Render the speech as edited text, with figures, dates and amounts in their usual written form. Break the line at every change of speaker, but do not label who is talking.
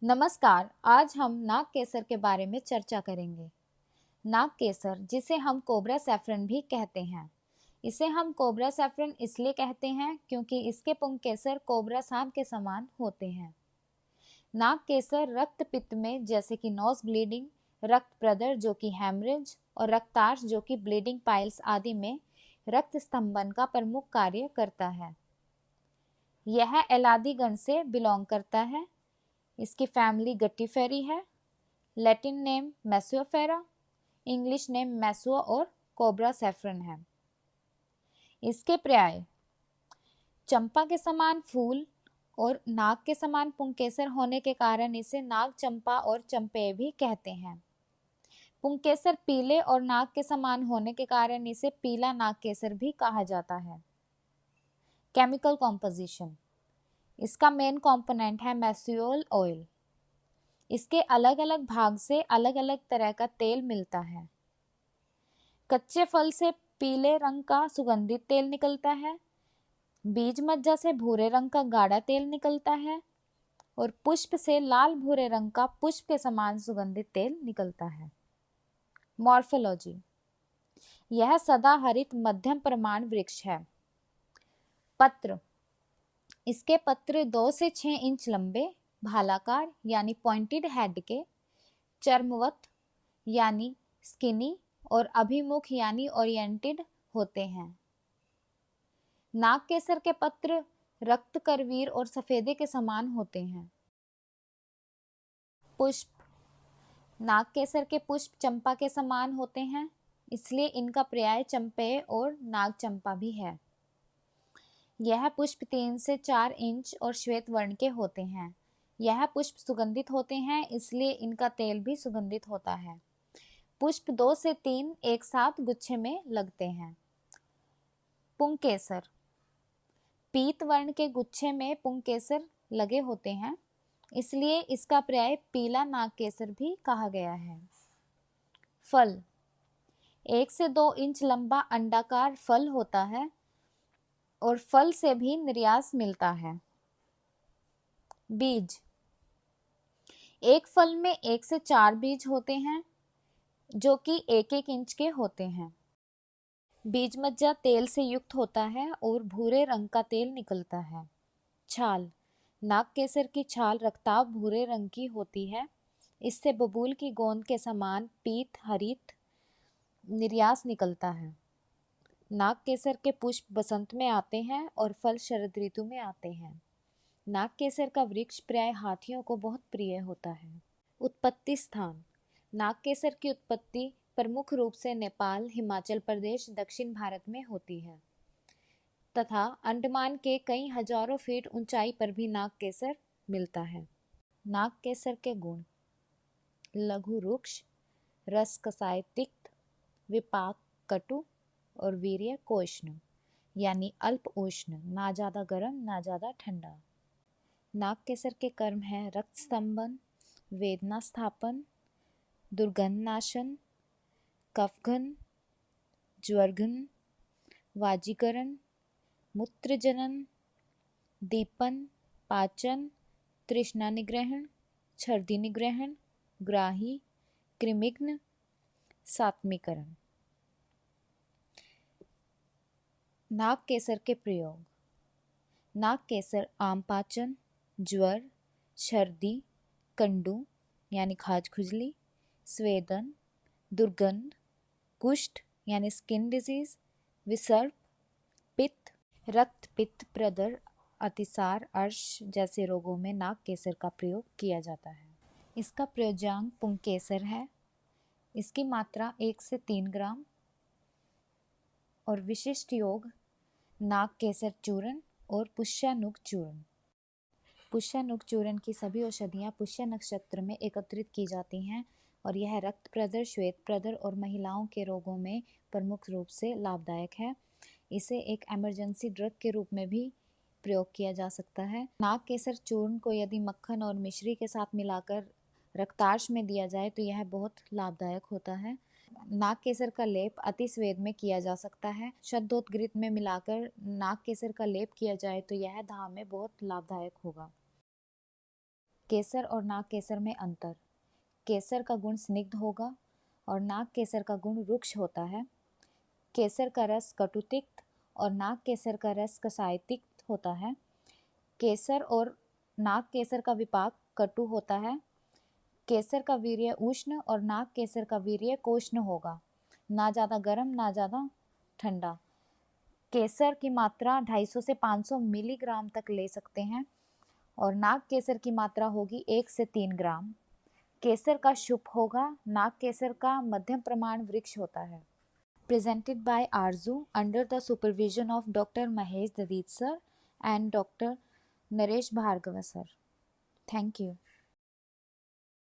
नमस्कार। आज हम नाग केसर के बारे में चर्चा करेंगे। नाग केसर, जिसे हम कोबरा सैफरन भी कहते हैं, इसे हम कोबरा सैफरन इसलिए कहते हैं क्योंकि इसके पुंकेसर कोबरा सांप के समान होते हैं। नाग केसर रक्त पित्त में, जैसे कि नोज ब्लीडिंग, रक्त प्रदर जो कि हेमरेज और रक्तार्श जो कि ब्लीडिंग पाइल्स आदि में रक्त स्तंभन का प्रमुख कार्य करता है। यह एलादी गण से बिलोंग करता है। इसकी फैमिली गट्टीफेरी है। लैटिन नेम मैस्योफेरा, इंग्लिश नेम मैसुआ और कोबरा सैफरन है। इसके पर्याय चंपा के समान फूल और नाग के समान पुंकेसर होने के कारण इसे नाग चंपा और चंपेय भी कहते हैं। पुंकेसर पीले और नाग के समान होने के कारण इसे पीला नाग केसर भी कहा जाता है। केमिकल कॉम्पोजिशन, इसका मेन कंपोनेंट है मैस्यूल ऑयल। इसके अलग अलग भाग से अलग अलग तरह का तेल मिलता है। कच्चे फल से पीले रंग का सुगंधित तेल निकलता है। बीज मज्जा से भूरे रंग का गाढ़ा तेल निकलता है और पुष्प से लाल भूरे रंग का पुष्प के समान सुगंधित तेल निकलता है। मॉर्फोलॉजी, यह सदाहरित मध्यम प्रमाण वृक्ष है। पत्र, इसके पत्र 2 से 6 इंच लंबे, भालाकार यानी पॉइंटेड हेड के, चर्मवत यानी स्किनी और अभिमुख यानी ओरिएंटेड होते हैं। नाग केसर के पत्र रक्त करवीर और सफेदे के समान होते हैं। पुष्प, नाग केसर के पुष्प चंपा के समान होते हैं, इसलिए इनका पर्याय चंपेय और नाग चंपा भी है। यह पुष्प 3 से 4 इंच और श्वेत वर्ण के होते हैं। यह पुष्प सुगंधित होते हैं, इसलिए इनका तेल भी सुगंधित होता है। पुष्प 2 से 3 एक साथ गुच्छे में लगते हैं। पुंकेसर, पीत वर्ण के गुच्छे में पुंकेसर लगे होते हैं, इसलिए इसका पर्याय पीला नाग केसर भी कहा गया है। फल, 1 से 2 इंच लंबा अंडाकार फल होता है और फल से भी निर्यास मिलता है। बीज, एक फल में 1 से 4 बीज होते हैं जो कि 1-1 इंच के होते हैं। बीज मज्जा तेल से युक्त होता है और भूरे रंग का तेल निकलता है। छाल, नाग केसर की छाल रक्ताभ भूरे रंग की होती है। इससे बबूल की गोंद के समान पीत हरित निर्यास निकलता है। नाग केसर के पुष्प बसंत में आते हैं और फल शरद ऋतु में आते हैं। नाग केसर का वृक्ष प्राय हाथियों को बहुत प्रिय होता है। उत्पत्ति स्थान, नाग केसर की उत्पत्ति प्रमुख रूप से नेपाल, हिमाचल प्रदेश, दक्षिण भारत में होती है तथा अंडमान के कई हजारों फीट ऊंचाई पर भी नाग केसर मिलता है। नाग केसर के गुण: लघु रुक्ष, रस कसाय तिक्त, विपाक कटु और वीर्य कोष्ण यानी अल्प उष्ण, ना ज्यादा गर्म ना ज्यादा ठंडा। नाग केसर के कर्म है रक्त स्तंभन, वेदना स्थापन, दुर्गंध नाशन, कफघन, ज्वरघन, वाजीकरण, मूत्र जनन, दीपन, पाचन, तृष्णा निग्रहण, छर्दी निग्रहण, ग्राही, कृमिघ्न, सात्मीकरण। नाग केसर के प्रयोग: नाग केसर आम पाचन, ज्वर, छर्दी, कंडू यानी खाज खुजली, स्वेदन, दुर्गंध, कुष्ठ यानी स्किन डिजीज, विसर्प, पित्त, रक्त पित्त प्रदर, अतिसार, अर्श जैसे रोगों में नाग केसर का प्रयोग किया जाता है। इसका प्रयोज्यांग पुंकेसर है। इसकी मात्रा 1 से 3 ग्राम और विशिष्ट योग नाग केसर चूर्ण और पुष्यानुग चूर्ण। पुष्यानुग चूर्ण की सभी औषधियाँ पुष्य नक्षत्र में एकत्रित की जाती हैं और यह रक्त प्रदर, श्वेत प्रदर और महिलाओं के रोगों में प्रमुख रूप से लाभदायक है। इसे एक इमरजेंसी ड्रग के रूप में भी प्रयोग किया जा सकता है। नाग केसर चूर्ण को यदि मक्खन और मिश्री के साथ मिलाकर रक्तार्श में दिया जाए तो यह बहुत लाभदायक होता है। नाग केसर का लेप अतिस्वेद में किया जा सकता है। शब्दोत्घृत में मिलाकर नाग केसर का लेप किया जाए तो यह घाव में बहुत लाभदायक होगा। केसर और नाग केसर में अंतर। केसर का गुण स्निग्ध होगा और नाग केसर का गुण रुक्ष होता है। केसर का रस कटुतिक्त और नाग केसर का रस कसायतिक्त होता है। केसर और नाग केसर का विपाक कटु होता है। केसर का वीर्य उष्ण और नाग केसर का वीर्य कोष्ण होगा, ना ज़्यादा गर्म ना ज़्यादा ठंडा। केसर की मात्रा 250 से 500 मिलीग्राम तक ले सकते हैं और नाग केसर की मात्रा होगी 1 से 3 ग्राम। केसर का शुभ होगा, नाग केसर का मध्यम प्रमाण वृक्ष होता है। Presented by Arzu under the supervision of Dr. Mahesh Dadit sir and Dr. Naresh Bhargava sir. Thank you.